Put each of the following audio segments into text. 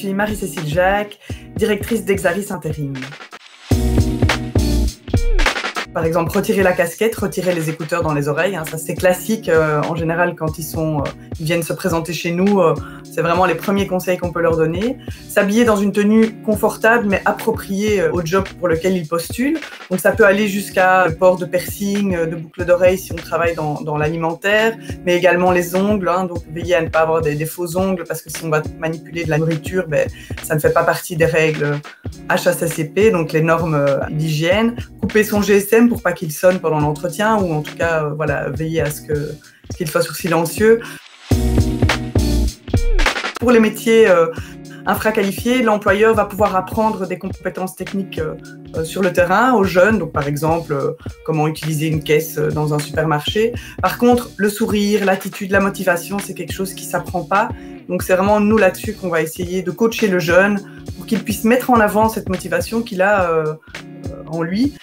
suis Marie-Cécile Jacques, directrice d'Exaris Intérim. Par exemple, retirer la casquette, retirer les écouteurs dans les oreilles, ça c'est classique. En général, quand ils viennent se présenter chez nous, c'est vraiment les premiers conseils qu'on peut leur donner. S'habiller dans une tenue confortable mais appropriée au job pour lequel ils postulent. Donc ça peut aller jusqu'à le port de piercing, de boucles d'oreilles si on travaille dans l'alimentaire, mais également les ongles. Donc veiller à ne pas avoir des faux ongles parce que si on va manipuler de la nourriture, ça ne fait pas partie des règles HACCP, donc les normes d'hygiène. Couper son GSM pour pas qu'il sonne pendant l'entretien ou en tout cas veiller à ce qu'il soit sur silencieux. Pour les métiers infraqualifiés, l'employeur va pouvoir apprendre des compétences techniques sur le terrain aux jeunes, donc par exemple comment utiliser une caisse dans un supermarché. Par contre, le sourire, l'attitude, la motivation, c'est quelque chose qui s'apprend pas. Donc c'est vraiment nous là-dessus qu'on va essayer de coacher le jeune pour qu'il puisse mettre en avant cette motivation qu'il a en lui.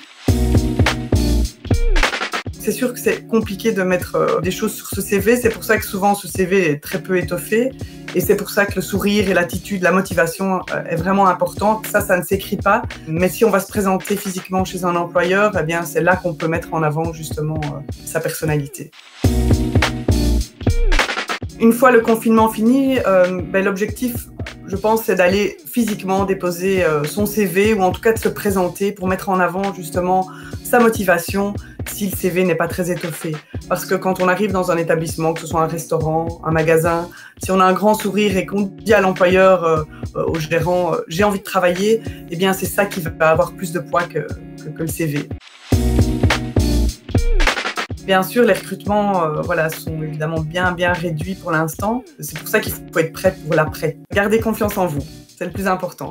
C'est sûr que c'est compliqué de mettre des choses sur ce CV, c'est pour ça que souvent ce CV est très peu étoffé et c'est pour ça que le sourire et l'attitude, la motivation est vraiment importante. Ça ne s'écrit pas, mais si on va se présenter physiquement chez un employeur, eh bien c'est là qu'on peut mettre en avant justement sa personnalité. Une fois le confinement fini, l'objectif, je pense, c'est d'aller physiquement déposer son CV ou en tout cas de se présenter pour mettre en avant justement sa motivation si le CV n'est pas très étoffé. Parce que quand on arrive dans un établissement, que ce soit un restaurant, un magasin, si on a un grand sourire et qu'on dit à l'employeur, au gérant « j'ai envie de travailler », eh bien c'est ça qui va avoir plus de poids que le CV. Bien sûr, les recrutements sont évidemment bien réduits pour l'instant. C'est pour ça qu'il faut être prêt pour l'après. Gardez confiance en vous, c'est le plus important.